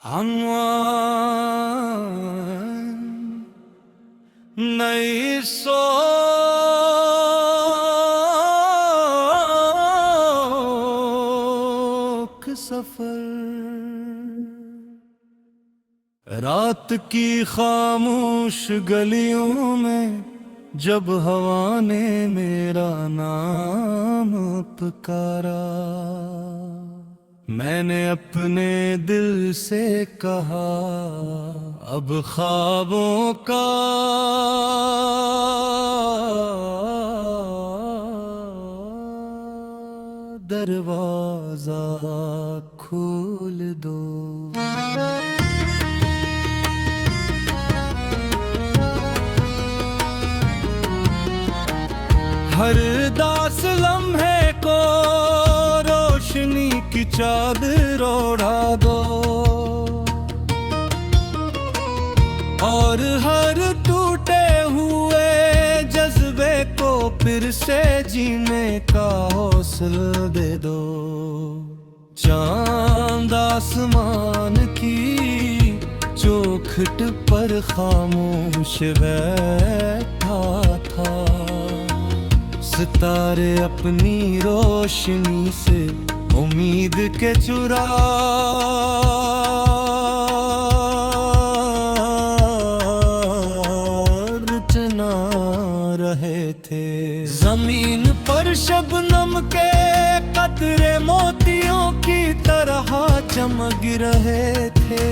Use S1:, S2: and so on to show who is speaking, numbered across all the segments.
S1: हमवान नई सोख सफर, रात की खामोश गलियों में जब हवा ने मेरा नाम पुकारा, मैंने अपने दिल से कहा अब ख्वाबों का दरवाजा खोल दो। हर दास लम्हे को रोशनी की चादर ओढ़ा दो, और हर टूटे हुए जज्बे को फिर से जीने का हौसला दे दो। चांद आसमान की चौखट पर खामोश बैठा था, सितारे अपनी रोशनी से उम्मीद के रचना रहे थे। जमीन पर शबनम के कतरे मोतियों की तरह चमक रहे थे,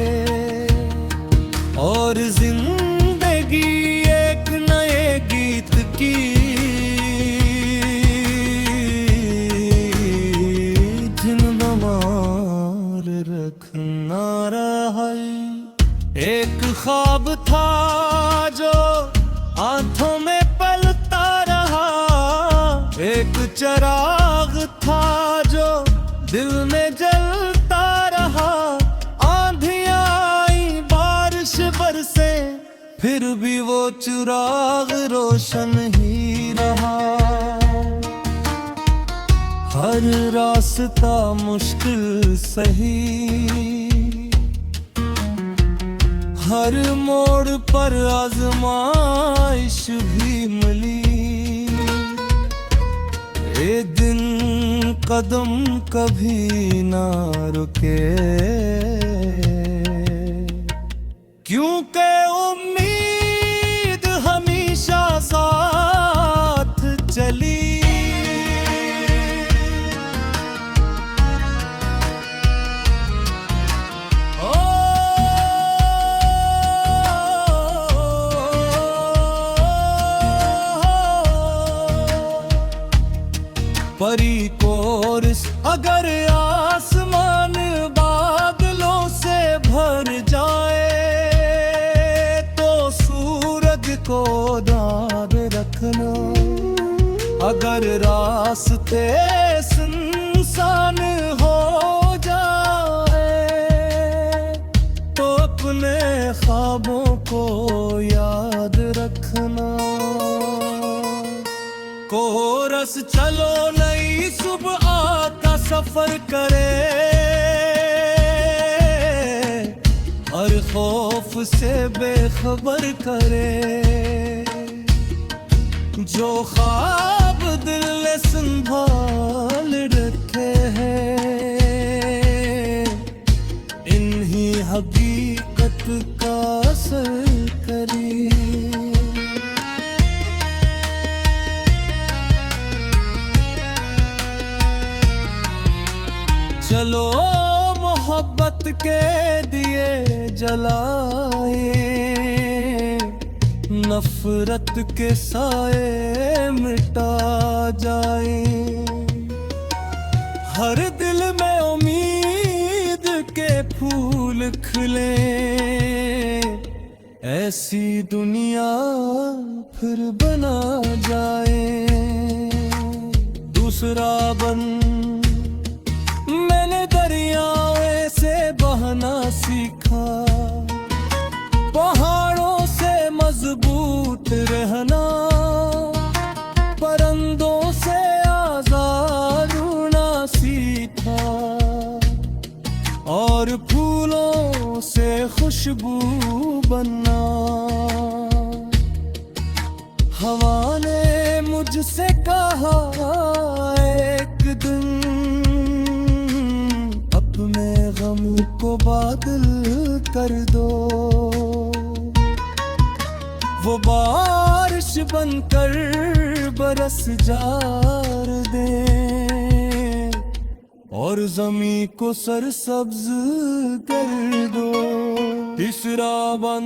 S1: और जिंदगी एक नए गीत की रखना रहा। एक ख्वाब था जो आंखों में पलता रहा, एक चिराग था जो दिल में जलता रहा। आंधियां आई, बारिश बरसे, फिर भी वो चिराग रोशन ही रहा। हर रास्ता मुश्किल सही, हर मोड़ पर आजमाइश भी मिली। ये दिन कदम कभी ना रुके, क्योंकि उम्मीद हमेशा साथ चली। परी कोर्स अगर आसमान बादलों से भर जाए, तो सूरज को दाद रखना। अगर रास्ते सुनसान हो जाए, तो अपने ख्वाबों को याद रखना। कोरस चलो नई सुबह का सफर करे, हर खौफ से बेखबर करे। जो ख्वाब दिल ने संभाल रखे हैं, इन्हीं हकीकत का असर करी। चलो मोहब्बत के दिए जलाए, नफरत के साए मिटा जाए। हर दिल में उम्मीद के फूल खिले, ऐसी दुनिया फिर बना जाए। दूसरा बन मैंने दरियाओं से बहना सीखा, पहाड़ों से मजबूत रहना, परिंदों से आजाद उड़ना सीखा, और फूलों से खुशबू बनना। हवा ने मुझसे कहा एक दिन, अपने गम को बादल कर दो। वो बारिश बनकर बरस जार दे और ज़मीं को सरसब्ज कर दो। तीसरा बन,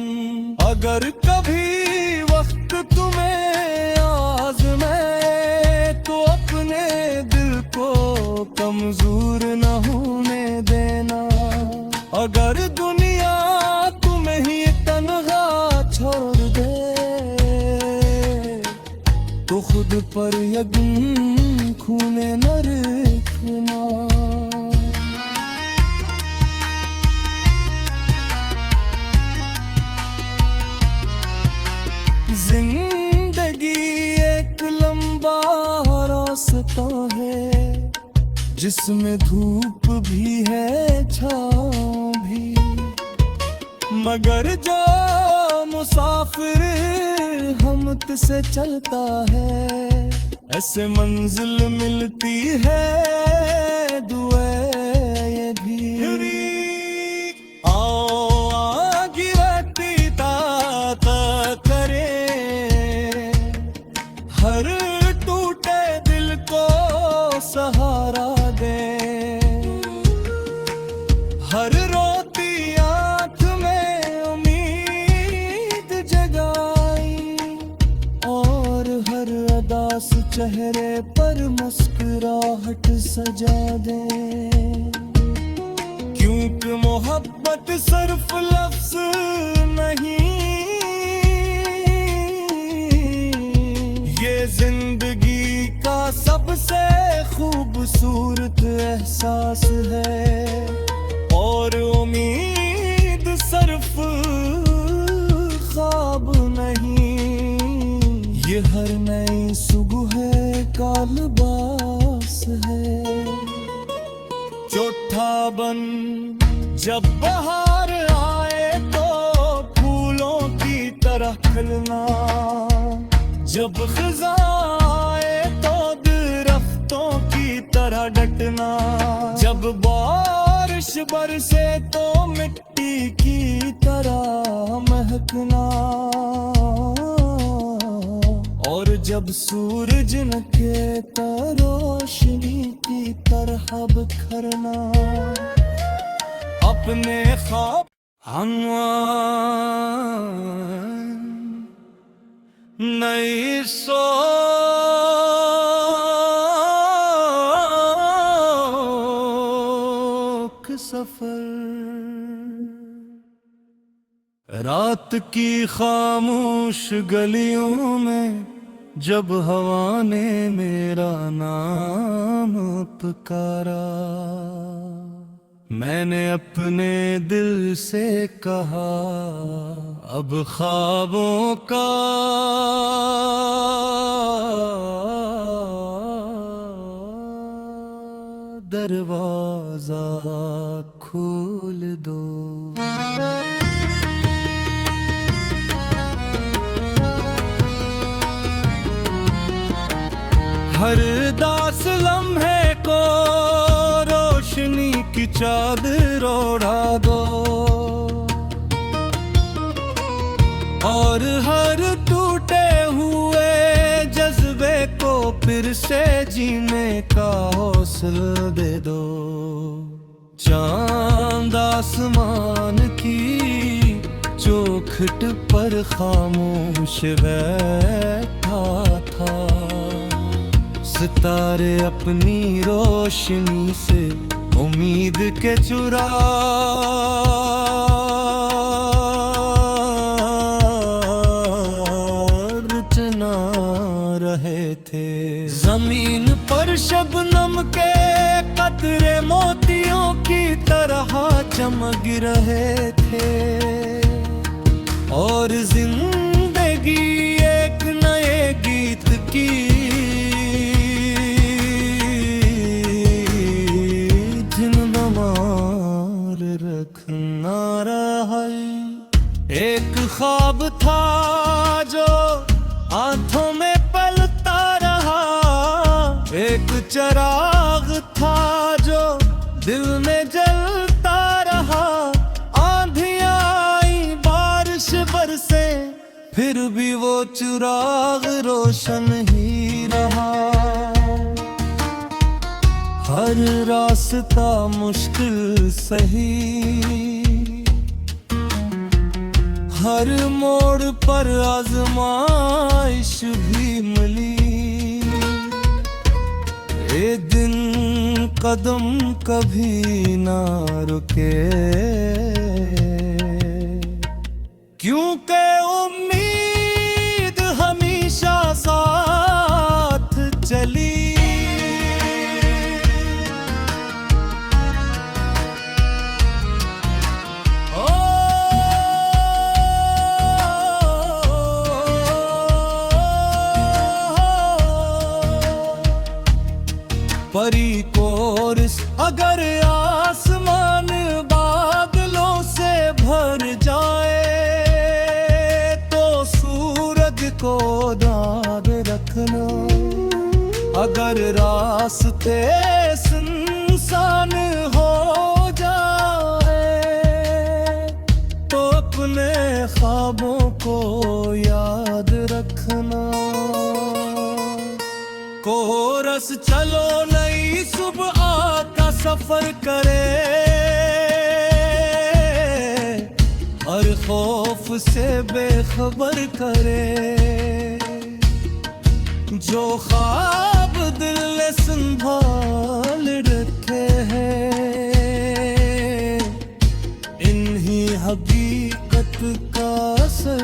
S1: अगर कभी वक्त तुम्हें आज़माए तो अपने दिल को कमजोर न होने देना। अगर दुनिया तुम्हें ही तन्हा छोड़ दे तो खुद पर यकीन खूने न रखना। जिंदगी एक लंबा रास्ता है जिसमें धूप भी है छाँव भी, मगर जो मुसाफिर हमत से चलता है ऐसे मंजिल मिलती है। दुआ ये भी आओ गिरती ताता करे, हर टूटे दिल को सहारा दे। हर रोती आँख में उम्मीद जगाई और हर अदास चेहरे पर मुस्कुराहट सजा दे। क्योंकि मोहब्बत सिर्फ लफ्ज नहीं, ये जिंदगी का सबसे खूबसूरत एहसास है। और उम्मीद सिर्फ ख्वाब नहीं, ये हर नई सुबह का लिबास है। चौथा बन, जब बहार आए तो फूलों की तरह खिलना। जब खिज़ा आए तो दरख्तों की तरह डटना। जब बारिश बरसे तो मिट्टी की तरह महकना। और जब सूरज निकले तो रोशनी की तरह बिखरना। अपने ख्वाब हम नई सोख सफर। रात की खामोश गलियों में जब हवा ने मेरा नाम पुकारा, मैंने अपने दिल से कहा अब ख्वाबों का दरवाजा खोल दो। हर दास लम्हे को रोशनी की चादर ओढ़ा दो। और हर टूटे हुए जज्बे को फिर से जीने का हौसला दे दो। चांद आसमान की चौखट पर खामोश बैठा था। सितारे अपनी रोशनी से उम्मीद के चुरा रचना रहे थे। जमीन पर शबनम के कतरे मोतियों की तरह चमक रहे थे। और जिंदगी एक नए गीत की रखना। हर एक ख्वाब था जो आंखों में पलता रहा, एक चिराग था जो दिल में जलता रहा। आंधियां आई, बारिश बरसे, फिर भी वो चिराग रोशन ही रहा। हर रास्ता मुश्किल सही, हर मोड़ पर आजमाइश भी मिली। ये दिन कदम कभी ना रुके, क्योंकि उम्मीद हमेशा साथ चली। परी कोर्स अगर आसमान बादलों से भर जाए, तो सूरज को याद रखना। अगर रास्ते सुनसान हो जाए, तो अपने ख्वाबों को याद रखना। कोरस चलो नई सुबह का सफर करे, हर खौफ से बेखबर करे। जो ख्वाब दिल ने संभाल रखे हैं, इन्हीं हकीकत का असर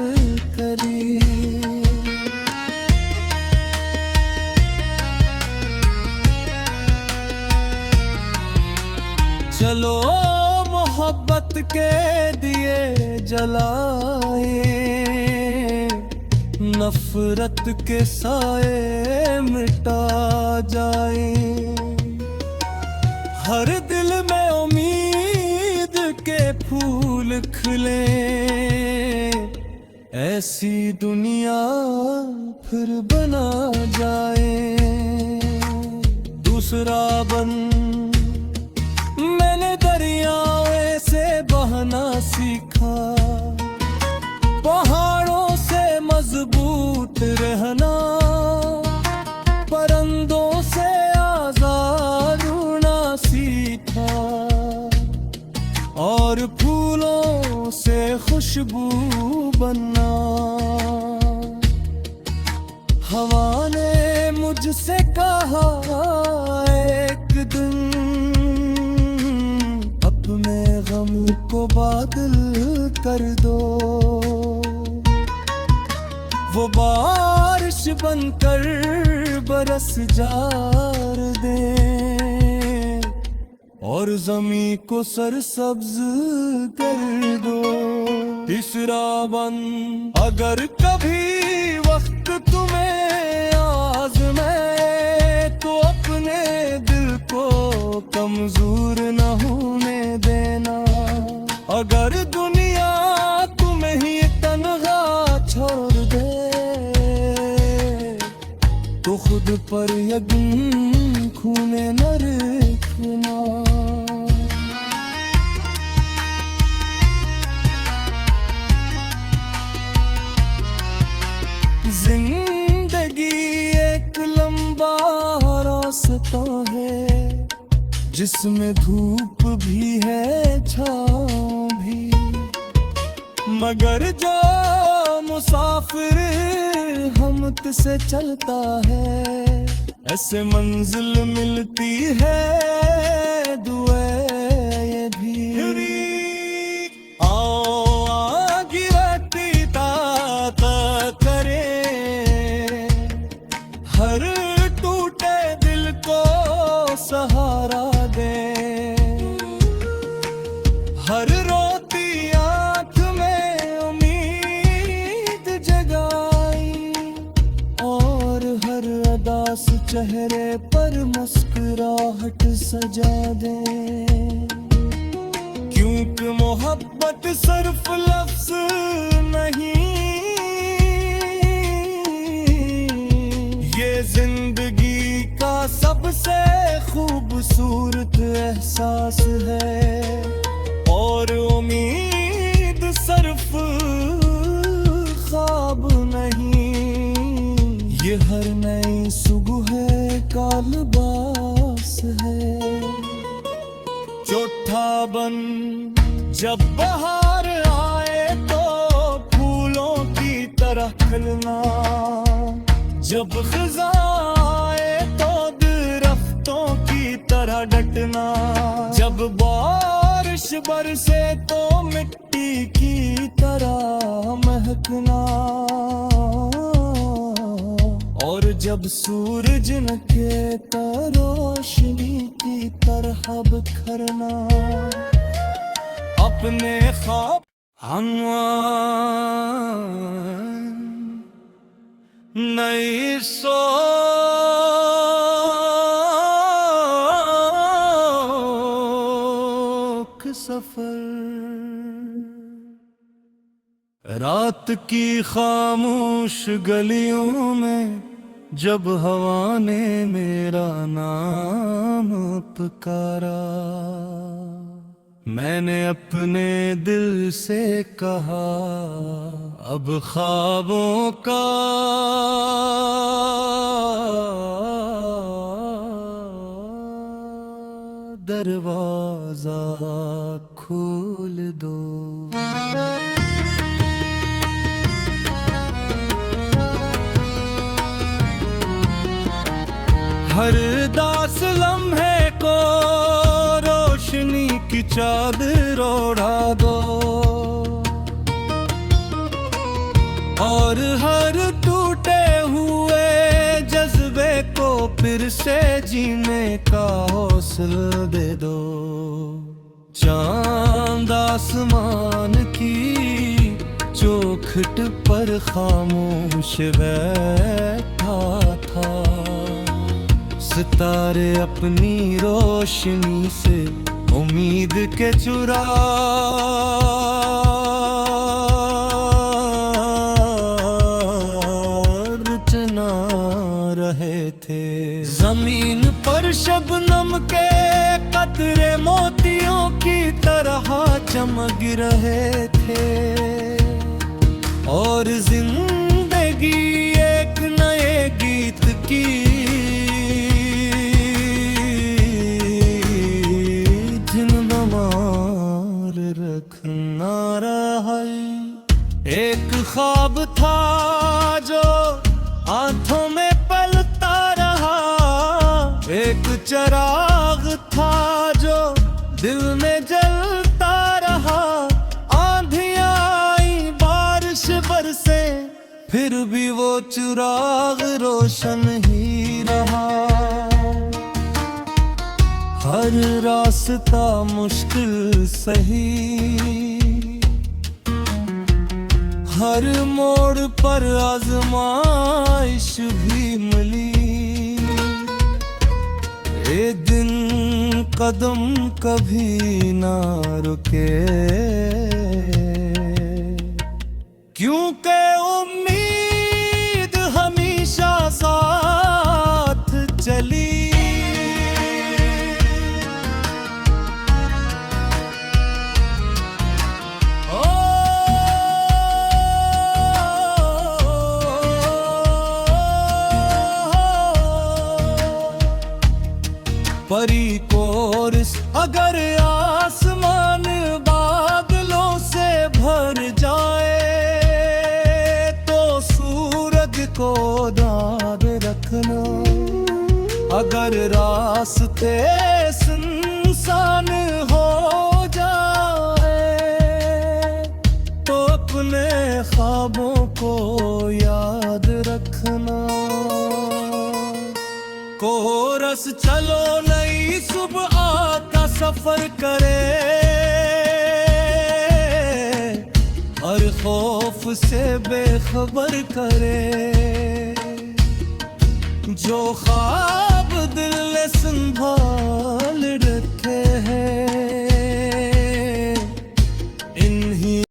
S1: करी। चलो मोहब्बत के दिए जलाए, नफरत के साए मिटा जाए। हर दिल में उम्मीद के फूल खिले, ऐसी दुनिया फिर बना जाए। दूसरा बन मैंने दरियाओं से बहना सीखा, पहाड़ों से मजबूत रहना, परिंदों से आजाद उड़ना सीखा, और फूलों से खुशबू बनना। हवा ने मुझसे कहा एक दिन, अपने गम को बादल कर दो। वो बारिश बनकर बरस जार दे, और जमीन को सरसब्ज कर दो। तीसरा बन अगर कभी वक्त तुम्हें आज़माए, तो अपने दिल को कमजोर न होने देना। अगर दुनिया तुम्हें ही तन्हा छोड़ दे, तो खुद पर यकीन खूने न रखना। जिंदगी एक लंबा रास्ता है, जिसमें धूप भी है छाँव भी। मगर जो मुसाफिर हमत से चलता है, ऐसे मंजिल मिलती है दुआ ये भी। आओ आगे बढ़ती ताता करे, हर टूटे दिल को सहारा दे। हर रोती आँख में उम्मीद जगाई, और हर अदास चेहरे पर मुस्कुराहट सजा दे। क्योंकि मोहब्बत वक्त सिर्फ लफ्ज नहीं, ये जिंदगी का सबसे खूबसूरत एहसास है। और उम्मीद सिर्फ ख्वाब नहीं, ये हर नई सुबह का लिबास है। चौथा बन जब बाहर आए तो फूलों की तरह खिलना, जब खिज़ा आए तो दरख्तों की तरह डटना, जब बारिश बरसे तो मिट्टी की तरह महकना, और जब सूरज निकले तो रोशनी की तरह बिखरना। अपने ख्वाब हम नई सोच सफर, रात की खामोश गलियों में जब हवा ने मेरा नाम पुकारा, मैंने अपने दिल से कहा अब ख्वाबों का दरवाजा खोल दो। हर दास लम्हे को रोशनी की चादर ओढ़ा दो, और हर टूटे हुए जज्बे को फिर से जीने का हौसला दे दो। चांद आसमान की चौखट पर खामोश बैठा था, सितारे अपनी रोशनी से उम्मीद के चुरा रचना रहे थे। जमीन पर शबनम के कतरे मोतियों की तरह चमक रहे थे, और जिंदगी एक नए गीत की रखना रहा। एक ख्वाब था जो आंखों में पलता रहा, एक चिराग था जो दिल में जलता रहा। आंधियां आई, बारिश बरसे, फिर भी वो चिराग रोशन ही रहा। हर रास्ता मुश्किल सही, हर मोड़ पर आजमाइश भी मिली। ये दिन कदम कभी ना रुके, क्योंकि उम्मीद हमेशा साथ चली। परी कोर्स अगर आसमान बादलों से भर जाए तो सूरज को दाद रखना। अगर रास्ते सुनसान हो जाए तो अपने ख्वाबों को याद रखना। कोरस चलो नई सुबह का सफर करे, हर खौफ से बेखबर करे। जो ख्वाब दिल ने संभाल रखे हैं